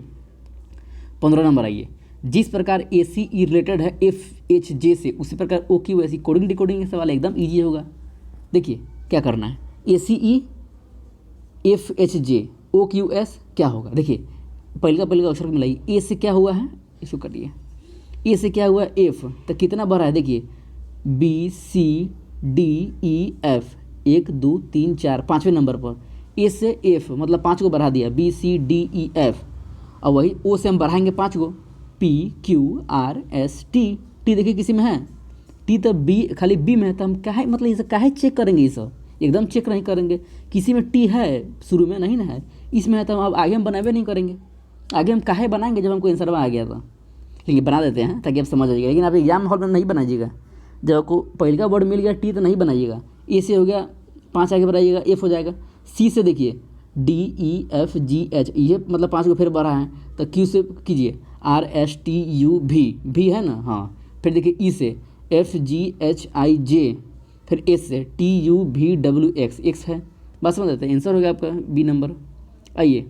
Speaker 1: 15 नंबर आइए। जिस प्रकार AC रिलेटेड है FHJ से, उसी प्रकार OQ ऐसी कोडिंग डिकोडिंग का सवाल एकदम ईजी होगा। देखिए क्या करना है, ACE FHJ OQS क्या होगा। देखिए पहले का अक्षर मिलाइए, A से क्या हुआ है, इसको करिए, A से क्या हुआ F, तो कितना बढ़ा है देखिए BCDEF 1 2 3 4 5वें नंबर पर A से F मतलब 5 को बढ़ा दिया, BCDEF। और वही O से हम बढ़ाएंगे 5 को, PQRST। टी देखिए किसी में है, टी तो बी खाली बी में है, तो हम काहे मतलब इसे काहे चेक करेंगे, ये सब एकदम चेक नहीं करेंगे। किसी में टी है शुरू में नहीं ना है, इसमें है तो हम अब आगे हम बनावे नहीं करेंगे। आगे हम काहे बनाएंगे जब हमको आंसर आ गया था, लेकिन बना देते हैं ताकि आप समझ आइएगा। लेकिन आप एग्जाम हॉल में नहीं बनाइएगा, जब आपको पहले का वर्ड मिल गया टी तो नहीं बनाइएगा। ए से हो गया 5 आगे बढ़ाइएगा F हो जाएगा, सी से देखिए DEFGH, ये मतलब 5 को फिर बढ़ा है, तो क्यू से कीजिए RSTUV, भी है ना, हाँ। फिर देखिए ई से FGHIJ, फिर एस से TUVWX, एक्स है। बस समझ जाते हैं, आंसर हो गया आपका बी नंबर। आइए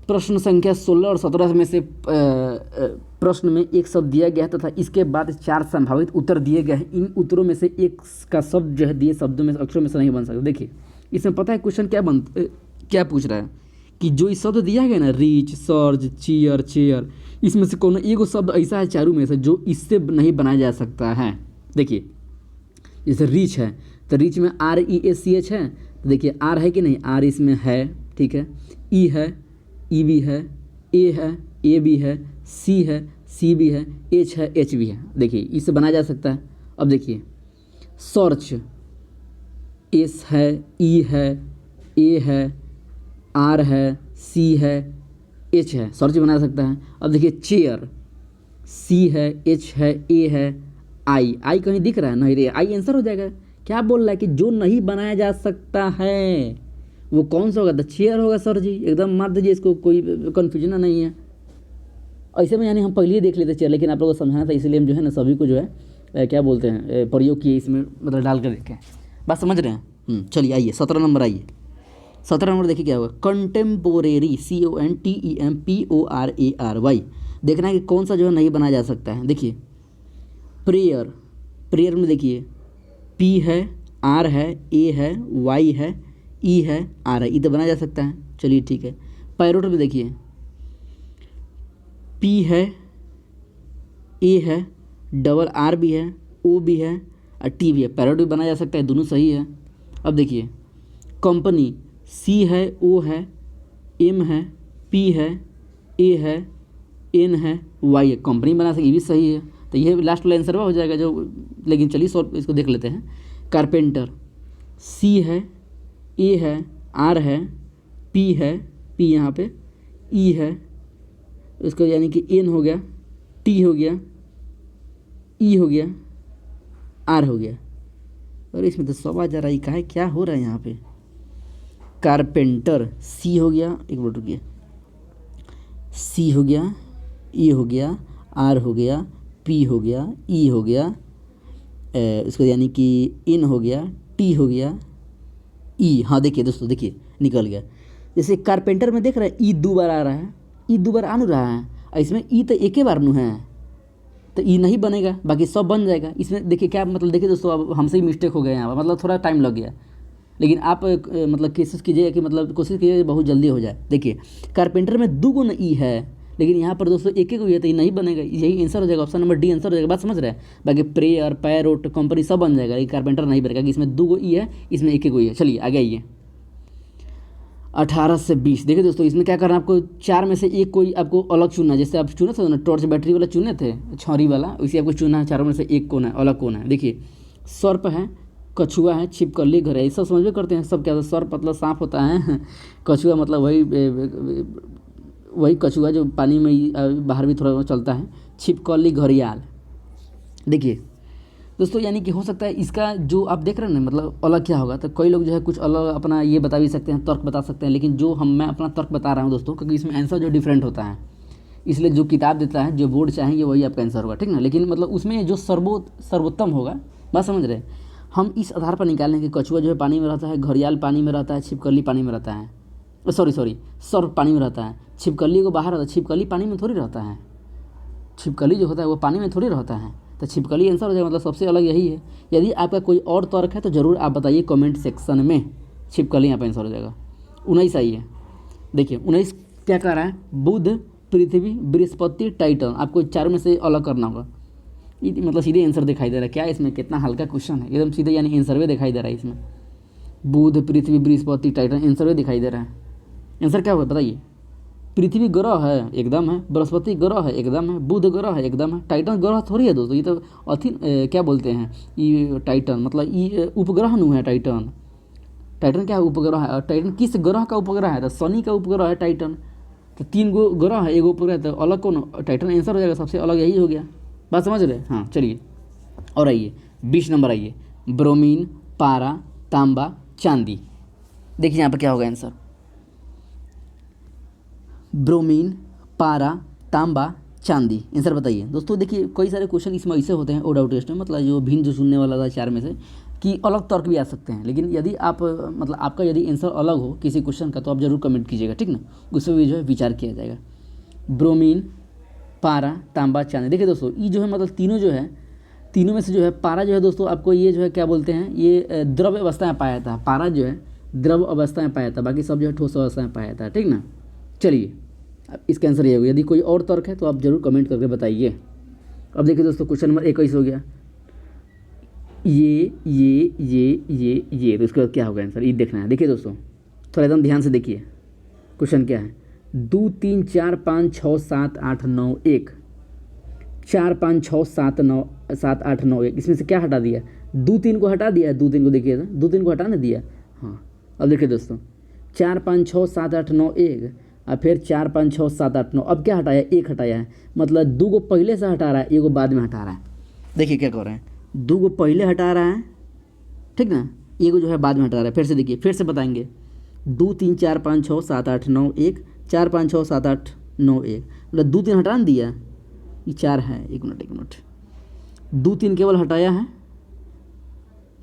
Speaker 1: प्रश्न संख्या 16 और 17 में से प्रश्न में एक शब्द दिया गया है तथा इसके बाद 4 संभावित उत्तर दिए गए हैं। इन उत्तरों में से एक का शब्द जो है दिए शब्दों में अक्षरों में से नहीं बन सकता। देखिए इसमें पता है क्वेश्चन क्या पूछ रहा है कि जो इस शब्द दिया गया ना, रीच, सर्ज, चीयर, चेयर, इसमें से कौन एगो शब्द ऐसा है चारों में से जो इससे नहीं बनाया जा सकता है। देखिए जैसे रीच है तो रीच में REACH है, तो देखिए आर है कि नहीं, आर इसमें है, ठीक है। ई है, ई भी है, ए है, ए भी है, सी है, सी भी है, एच है, एच भी है। देखिए इससे बनाया जा सकता है। अब देखिए सर्च, एस है, ई है, ए है, आर है, सी है, एच है, सर्च बना सकता है। अब देखिए चेयर, सी है, एच है, ए है, आई कहीं दिख रहा है नहीं रे, आई आंसर हो जाएगा। क्या बोल रहा है कि जो नहीं बनाया जा सकता है वो कौन सा होगा, तो चेयर होगा सर जी, एकदम मार दीजिए इसको, कोई कन्फ्यूजन नहीं है। ऐसे में यानी हम पहले ही देख लेते चेयर, लेकिन आप लोगों को समझाना था, इसलिए हम जो है ना सभी को जो है क्या बोलते हैं प्रयोग किए इसमें, मतलब डाल कर देखें। बात समझ रहे हैं। चलिए आइए 17 नंबर, आइए 17 नंबर देखिए क्या होगा, कंटेम्पोरेरी, CONTEMPORARY। देखना है कि कौन सा जो है नहीं बनाया जा सकता है। देखिए प्रेयर, प्रेयर में देखिए पी है, आर है, ए है, वाई है, ई है, आर है, ई तो बनाया जा सकता है। चलिए ठीक है। पैरोट में देखिए पी है, ए है, डबल आर भी है, ओ भी है और टी भी है, पैरोट भी बनाया जा सकता है, दोनों सही है। अब देखिए कंपनी, सी है, ओ है, एम है, पी है, ए है, एन है, वाई है, कंपनी बना सके, ये भी सही है। तो ये लास्ट वाला आंसर हो जाएगा जो, लेकिन चलिए सॉल्व इसको देख लेते हैं। कारपेंटर, सी है, ए है, आर है, पी है, पी यहाँ पे, ई है, इसको यानी कि एन हो गया, टी हो गया, ई हो गया, आर हो गया। और इसमें तो सब आ जा रहा है, कहा है क्या हो रहा है यहाँ पे। कारपेंटर, सी हो गया, एक मिनट रुकिए, सी हो गया, ई हो गया, आर हो गया, पी हो गया, ई हो गया, इसको यानी कि एन हो गया, टी हो गया, ई। हाँ देखिए दोस्तों, देखिए निकल गया। जैसे कारपेंटर में देख रहे हैं ई 2 बार आ रहा है, ई 2 बार आ नहीं रहा है, इसमें ई तो एक ही बार नू है, तो ई नहीं बनेगा, बाकी सब बन जाएगा। इसमें देखिए क्या मतलब, देखिए दोस्तों अब हमसे ही मिस्टेक हो गया यहाँ पर, मतलब थोड़ा टाइम लग गया, लेकिन आप मतलब कोशिश कीजिएगा कि मतलब कोशिश कीजिए बहुत जल्दी हो जाए। देखिए कारपेंटर में 2 गुना ई है, लेकिन यहाँ पर दोस्तों एक ही है, तो ये नहीं बनेगा, यही आंसर हो जाएगा, ऑप्शन नंबर डी आंसर हो जाएगा। बात समझ रहे हैं। बाकी प्रेयर, पैरोट, कंपनी सब बन जाएगा, लेकिन कारपेंटर नहीं बनेगा, कि इसमें 2 गो ई है, इसमें एक ही है। चलिए आगे आइए 18 से 20। देखिए दोस्तों इसमें क्या करना है, आपको 4 में से एक कोई आपको अलग चुनना है। जैसे आप चुने थे ना टॉर्च बैटरी वाला चुने थे, छौरी वाला, वैसे आपको चुनना है। 4 में से एक कौन है, अलग कौन है। देखिए सर्प है, कछुआ है, छिपकली, घर है, ये सब समझ में करते हैं सब। क्या सर्प मतलब सांप होता है, कछुआ मतलब वही कछुआ जो पानी में बाहर भी थोड़ा चलता है, छिपकली, घड़ियाल। देखिए दोस्तों यानी कि हो सकता है इसका जो आप देख रहे हैं ना मतलब अलग क्या होगा, तो कई लोग जो है कुछ अलग अपना ये बता भी सकते हैं, तर्क बता सकते हैं, लेकिन जो मैं अपना तर्क बता रहा हूँ दोस्तों, क्योंकि इसमें आंसर जो डिफरेंट होता है, इसलिए जो किताब देता है, जो बोर्ड चाहेंगे वही आपका आंसर होगा, ठीक ना। लेकिन मतलब उसमें जो सर्वोत्तम होगा, बात समझ रहे हैं, हम इस आधार पर निकालें कि कछुआ जो है पानी में रहता है, घड़ियाल पानी में रहता है, छिपकली पानी में रहता है, सॉरी सर्प पानी में रहता है, छिपकली को बाहर रहता है, छिपकली पानी में थोड़ी रहता है, छिपकली जो होता है वो पानी में थोड़ी रहता है, तो छिपकली आंसर हो जाएगा, मतलब सबसे अलग यही है। यदि आपका कोई और तर्क है तो ज़रूर आप बताइए कमेंट सेक्शन में, छिपकली यहाँ पर आंसर हो जाएगा। 19 सही है। देखिए 19 क्या कर रहा है, बुध, पृथ्वी, बृहस्पति, टाइटन, आपको 4 में से अलग करना होगा। मतलब सीधे आंसर दिखाई दे रहा है, क्या इसमें कितना हल्का क्वेश्चन है, एकदम सीधे यानी आंसर भी दिखाई दे रहा है इसमें। बुध, पृथ्वी, बृहस्पति, टाइटन, आंसर भी दिखाई दे रहा है। आंसर क्या होगा बताइए। पृथ्वी ग्रह है, एकदम है। बृहस्पति ग्रह है, एकदम है। बुध ग्रह है, एकदम है। टाइटन ग्रह थोड़ी है दोस्तों, ये तो क्या बोलते हैं, ये टाइटन मतलब ये उपग्रह नहीं है। टाइटन क्या है, उपग्रह है। और टाइटन किस ग्रह का उपग्रह है, तो शनि का उपग्रह है टाइटन। तो 3 गो ग्रह है, 1 उपग्रह, तो अलग कौन, टाइटन आंसर हो जाएगा, सबसे अलग यही हो गया। बात समझ रहे हैं। हाँ चलिए और आइए 20 नंबर, आइए ब्रोमीन, पारा, तांबा, चांदी। देखिए यहाँ पर क्या होगा आंसर, ब्रोमीन, पारा, तांबा, चांदी। आंसर बताइए दोस्तों। देखिए कई सारे क्वेश्चन इसमें ऐसे होते हैं ओडाउट टेस्ट में, मतलब जो भिन्न जो सुनने वाला था चार में से, कि अलग तर्क भी आ सकते हैं। लेकिन यदि आप मतलब आपका यदि आंसर अलग हो किसी क्वेश्चन का तो आप जरूर कमेंट कीजिएगा, ठीक ना, उसमें भी जो है विचार किया जाएगा। ब्रोमीन, पारा, तांबा, चांदी। देखिए दोस्तों ये जो है मतलब तीनों जो है, तीनों में से जो है पारा जो है दोस्तों आपको ये जो है क्या बोलते हैं, ये द्रव अवस्था में पाया जाता है। पारा जो है द्रव अवस्था में पाया जाता है, बाकी सब जो है ठोस अवस्था में पाया जाता है, ठीक ना। चलिए अब इसका आंसर ये होगा। यदि कोई और तर्क है तो आप जरूर कमेंट करके बताइए। अब देखिए दोस्तों क्वेश्चन नंबर 21 हो गया, ये तो इसका क्या होगा आंसर, ये देखना है। देखिए दोस्तों थोड़ा एकदम ध्यान से देखिए क्वेश्चन क्या है। 2 3 4 5 6 7 8 9 1, 4 5 6 7 9 7 8 9 1, इसमें से क्या हटा दिया, 2 3 को हटा दिया, 2 3 को देखिए, 2 3 को हटा नहीं दिया। हाँ अब देखिए दोस्तों 4 5 6 7 8 9 1 और फिर 4 5 6 7 8 9, अब क्या हटाया, 1 हटाया है, मतलब 2 को पहले से हटा रहा है, 1 को बाद में हटा रहा है। देखिए क्या कर रहे हैं, 2 को पहले हटा रहा है, ठीक ना, 1 को जो है बाद में हटा रहा है। फिर से देखिए, फिर से बताएंगे, 2 3 4 5 6 7 8 9 1, 4 5 6 7 8 9 1, मतलब 2 3 हटा नहीं दिया, ये 4 है, एक मिनट 2 3 केवल हटाया है,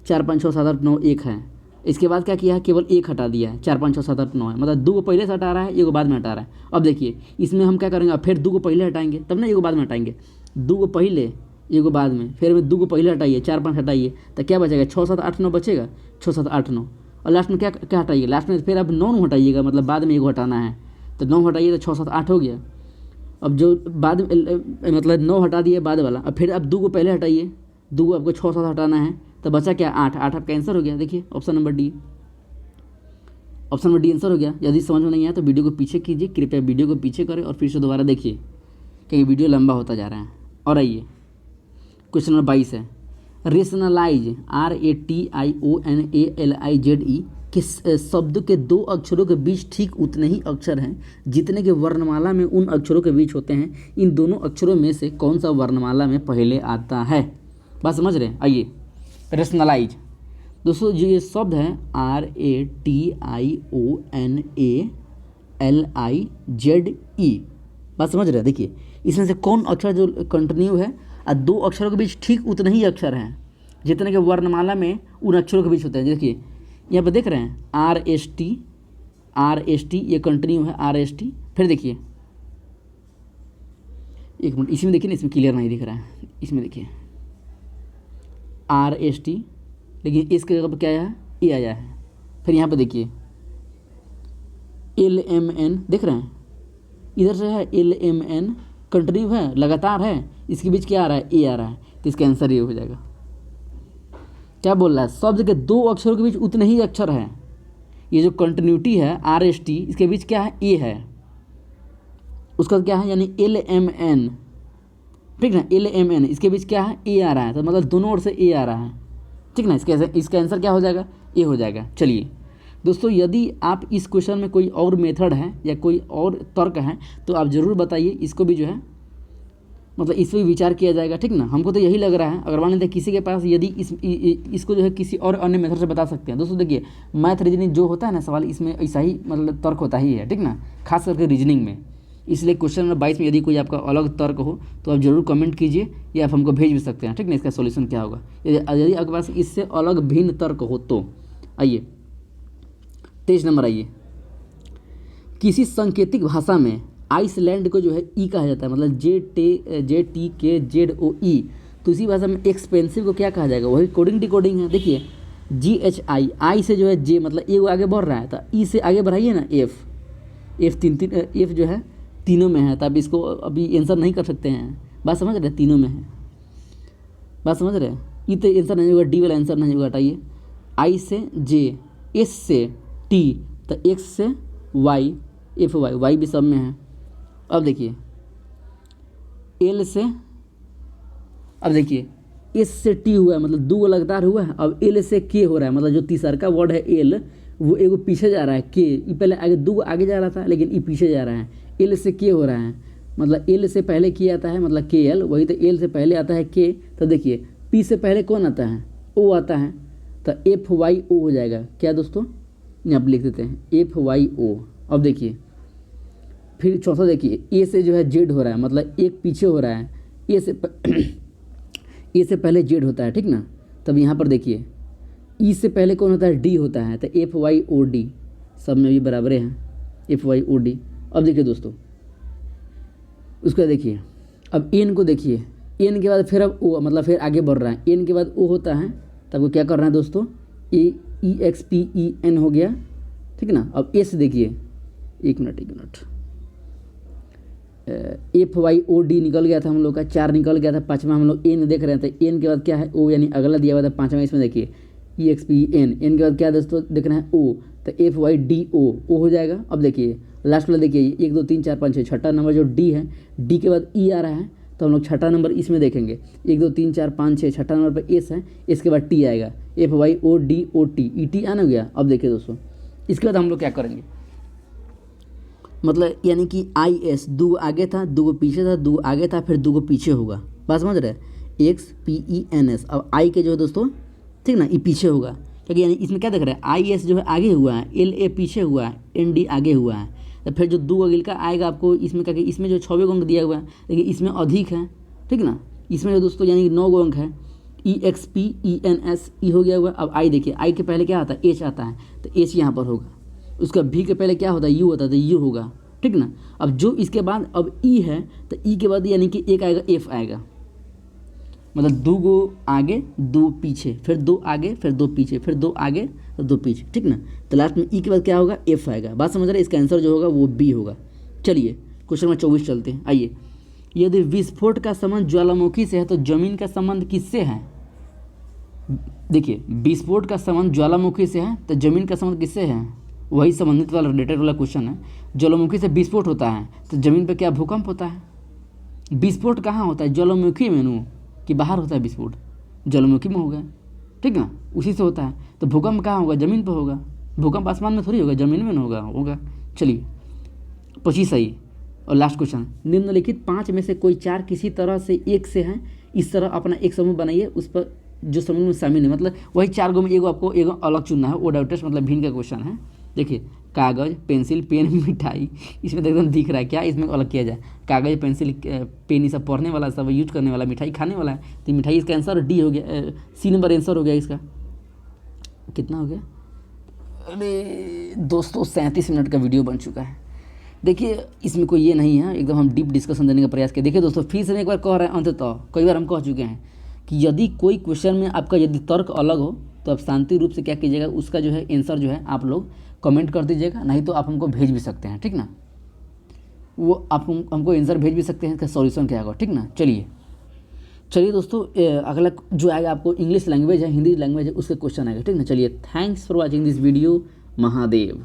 Speaker 1: 4 5 6 7 8 9 1 है। इसके बाद क्या किया है, केवल 1 हटा दिया है, 4 5 6 7 8 9 है, मतलब 2 को पहले से हटा रहा है, 1 को बाद में हटा रहा है। अब देखिए इसमें हम क्या करेंगे, अब फिर 2 को पहले हटाएंगे तब ना 1 को बाद में हटाएंगे, 2 को पहले 1 को बाद में, फिर 2 को पहले हटाइए, 4 5 हटाइए तो क्या बचेगा, 6 7 8 9 बचेगा, 6 7 8 9, और लास्ट में क्या क्या हटाइए, लास्ट में फिर अब 9 हटाइएगा, मतलब बाद में 1 को हटाना है, तो 9 हटाइए तो 6 7 8 हो गया। अब जो बाद मतलब 9 हटा दिए बाद वाला, अब फिर अब 2 को पहले हटाइए, 2 को आपको 6 7 हटाना है, तो बचा क्या, 8 8 आपका आंसर हो गया। देखिए option number D, option number D answer हो गया। यदि समझ में नहीं आया तो वीडियो को पीछे कीजिए, कृपया वीडियो को पीछे करें और फिर से दोबारा देखिए क्योंकि वीडियो लंबा होता जा रहा है। और आइए क्वेश्चन नंबर 22 है, रेशनलाइज RATIONALIZE के शब्द के 2 अक्षरों के बीच ठीक उतने ही अक्षर हैं जितने के वर्णमाला में उन अक्षरों के बीच होते हैं। इन दोनों अक्षरों में से कौन सा वर्णमाला में पहले आता है। बात समझ रहे हैं। आइए रेशनलाइज दोस्तों, जो ये शब्द है RATIONALIZE, बात समझ रहे हैं। देखिए इसमें से कौन अक्षर जो कंटिन्यू है और 2 अक्षरों के बीच ठीक उतने ही अक्षर हैं जितने के वर्णमाला में उन अक्षरों के बीच होते हैं। देखिए यहाँ पर देख रहे हैं RST ये कंटिन्यू है RST। फिर देखिए एक मिनट, इसमें देखिए ना, इसमें क्लियर नहीं दिख रहा है, इसमें देखिए RST, लेकिन इसके जगह पर क्या आया है, ए आया है। फिर यहाँ पर देखिए LMN, देख रहे हैं इधर से है LMN, कंटिन्यू है, लगातार है, इसके बीच क्या आ रहा है, ए आ रहा है, तो इसका आंसर ये हो जाएगा। क्या बोल रहा है, शब्द के 2 अक्षरों के बीच उतने ही अक्षर हैं। ये जो कंटिन्यूटी है RST, इसके बीच क्या है, ए है, उसका क्या है, यानी LMN, ठीक ना, LMN, इसके बीच क्या है, ए आ रहा है, तो मतलब दोनों ओर से ए आ रहा है, ठीक ना। इसका आंसर क्या हो जाएगा, ए हो जाएगा। चलिए दोस्तों, यदि आप इस क्वेश्चन में कोई और मेथड है या कोई और तर्क है तो आप ज़रूर बताइए, इसको भी जो है मतलब इस पर विचार किया जाएगा, ठीक ना। हमको तो यही लग रहा है, अगर मान लेते किसी के पास यदि इसको जो है किसी और अन्य मेथड से बता सकते हैं। दोस्तों देखिए मैथ रीजनिंग जो होता है ना सवाल, इसमें ऐसा ही मतलब तर्क होता ही है, ठीक ना, खास करके रीजनिंग में। इसलिए क्वेश्चन नंबर 22 में यदि कोई आपका अलग तर्क हो तो आप जरूर कमेंट कीजिए या आप हमको भेज भी सकते हैं, ठीक ना। इसका सॉल्यूशन क्या होगा, यदि आपके पास इससे अलग भिन्न तर्क हो तो। आइए 23 नंबर, आइए किसी सांकेतिक भाषा में आइसलैंड को जो है ई कहा जाता है, मतलब JTKZOE, तो इसी भाषा में एक्सपेंसिव को क्या कहा जाएगा, वही कोडिंग डिकोडिंग है। देखिए GHI, आई से जो है जे मतलब ए वो आगे बढ़ रहा है, तो ई से आगे बढ़ाइए ना एफ जो है तीनों में है, तब इसको अभी आंसर नहीं कर सकते हैं। बात समझ रहे हैं, तीनों में है, बात समझ रहे हैं। ई तो आंसर नहीं होगा, डी वाला आंसर नहीं होगा, हटाइए। आई से जे, एस से टी, तो एक्स से वाई, FY, वाई भी सब में है। अब देखिए एल से, अब देखिए एस से टी हुआ है, मतलब 2 लगातार हुआ है। अब एल से के हो रहा है, मतलब जो तीसरा का वर्ड है एल, वो एगो पीछे जा रहा है, के ये पहले आगे 2 आगे जा रहा था लेकिन ये पीछे जा रहा है। एल से के हो रहा है, मतलब एल से पहले के आता है, मतलब KL, वही तो एल से पहले आता है के। तो देखिए पी से पहले कौन आता है, ओ आता है, तो FYO हो जाएगा। क्या दोस्तों, यहाँ पर लिख देते हैं FYO। अब देखिए फिर चौथा देखिए, ए से जो है जेड हो रहा है, मतलब एक पीछे हो रहा है, ए से ए से पहले जेड होता है, ठीक ना। तब यहाँ पर देखिए ई से पहले कौन होता है, डी होता है, तो FYOD, सब में भी बराबर हैं FYOD। अब देखिए दोस्तों उसके बाद देखिए अब एन को देखिए, एन के बाद फिर अब ओ, मतलब फिर आगे बढ़ रहा है, एन के बाद ओ होता है, तब वो क्या कर रहा है दोस्तों, EXPEN हो गया, ठीक ना। अब एस देखिए, एक मिनट FYOD निकल गया था हम लोग का, 4 निकल गया था, 5वां हम लोग एन देख रहे थे, एन के बाद क्या है ओ, यानी अगला दिया हुआ था 5वां, इसमें देखिए EXPEN, एन के बाद क्या दोस्तों देख रहे हैं ओ, तो FYDO ओ हो जाएगा। अब देखिए लास्ट वाला देखिए 1 2 3 4 5 6, छठा नंबर जो डी है, डी के बाद ई आ रहा है, तो हम लोग छठा नंबर इसमें देखेंगे, 1 2 3 4 5 6, छठा नंबर पर एस है, इसके बाद टी आएगा, FYODOT, ET आना हो गया। अब देखिए दोस्तों इसके बाद हम लोग क्या करेंगे, मतलब यानी कि IS 2 आगे था, 2 पीछे था, 2 आगे था, फिर 2 पीछे होगा, बात समझ रहे हैं, XPENS। अब आई के जो है दोस्तों, ठीक ना, ये पीछे होगा, क्योंकि यानी इसमें क्या देख रहे हैं, IS जो है आगे हुआ है, LA पीछे हुआ है, ND आगे हुआ है, तो फिर जो 2 अगिल का आएगा आपको इसमें क्या, इसमें जो 6 अंक दिया हुआ है, लेकिन इसमें अधिक है, ठीक ना, इसमें जो दोस्तों यानी 9 अंक है, EXPENS ई हो गया हुआ। अब आई देखिए, आई के पहले क्या आता है, H आता है, तो H यहाँ पर होगा, उसका भी के पहले क्या होता है, यू होता है, तो यू होगा, ठीक ना। अब जो इसके बाद अब ई है, तो ई के बाद यानी कि एक आएगा एफ आएगा, मतलब 2 आगे 2 पीछे, फिर 2 आगे फिर 2 पीछे, फिर 2 आगे तो 2 पीछे, ठीक ना। तो लास्ट में ई के बाद क्या होगा, एफ आएगा, बात समझ रहे हैं। इसका आंसर जो होगा वो बी होगा। चलिए क्वेश्चन नंबर 24 चलते हैं। आइए, यदि विस्फोट का संबंध ज्वालामुखी से है तो जमीन का संबंध किससे है। देखिए विस्फोट का संबंध ज्वालामुखी से है तो जमीन का संबंध किससे है, वही संबंधित वाला रिलेटेड वाला क्वेश्चन है। ज्वालामुखी से विस्फोट होता है तो जमीन पर क्या भूकंप होता है। विस्फोट कहाँ होता है, ज्वालामुखी में नु कि बाहर होता है विस्फोट, ज्वालामुखी में होगा, ठीक ना, उसी से होता है। तो भूकंप कहाँ होगा, जमीन पर होगा, भूकंप आसमान में थोड़ी होगा, जमीन में ना होगा। चलिए 25 सही। और लास्ट क्वेश्चन, निम्नलिखित 5 में से कोई 4 किसी तरह से एक से हैं, इस तरह अपना एक समूह बनाइए, उस पर जो समूह में शामिल है, मतलब वही 4 गो में एगो आपको एगो अलग चुनना है। वो डाउटेस्ट मतलब भिन्न का क्वेश्चन है। देखिए कागज़, पेंसिल, पेन, मिठाई, इसमें तो एकदम दिख रहा है क्या इसमें अलग किया जाए। कागज़, पेंसिल, पेन, ये सब पढ़ने वाला, सब यूज करने वाला, मिठाई खाने वाला है, तो मिठाई इसका आंसर डी हो गया, सी नंबर आंसर हो गया इसका। कितना हो गया, अरे दोस्तों 37 मिनट का वीडियो बन चुका है। देखिए इसमें कोई ये नहीं है, एकदम हम डीप डिस्कशन देने का प्रयास किया। देखिए दोस्तों फिर से एक बार कह रहे हैं, अंततः कई बार हम कह चुके हैं कि यदि कोई क्वेश्चन में आपका यदि तर्क अलग हो तो आप शांति रूप से क्या कीजिएगा, उसका जो है आंसर जो है आप लोग कमेंट कर दीजिएगा, नहीं तो आप हमको भेज भी सकते हैं, ठीक ना। वो आप हमको आंसर भेज भी सकते हैं, इसका सॉल्यूशन क्या होगा, ठीक ना। चलिए दोस्तों अगला जो आएगा आपको इंग्लिश लैंग्वेज है, हिंदी लैंग्वेज है, उसके क्वेश्चन आएगा, ठीक ना। चलिए thanks for watching this video. Mahadev.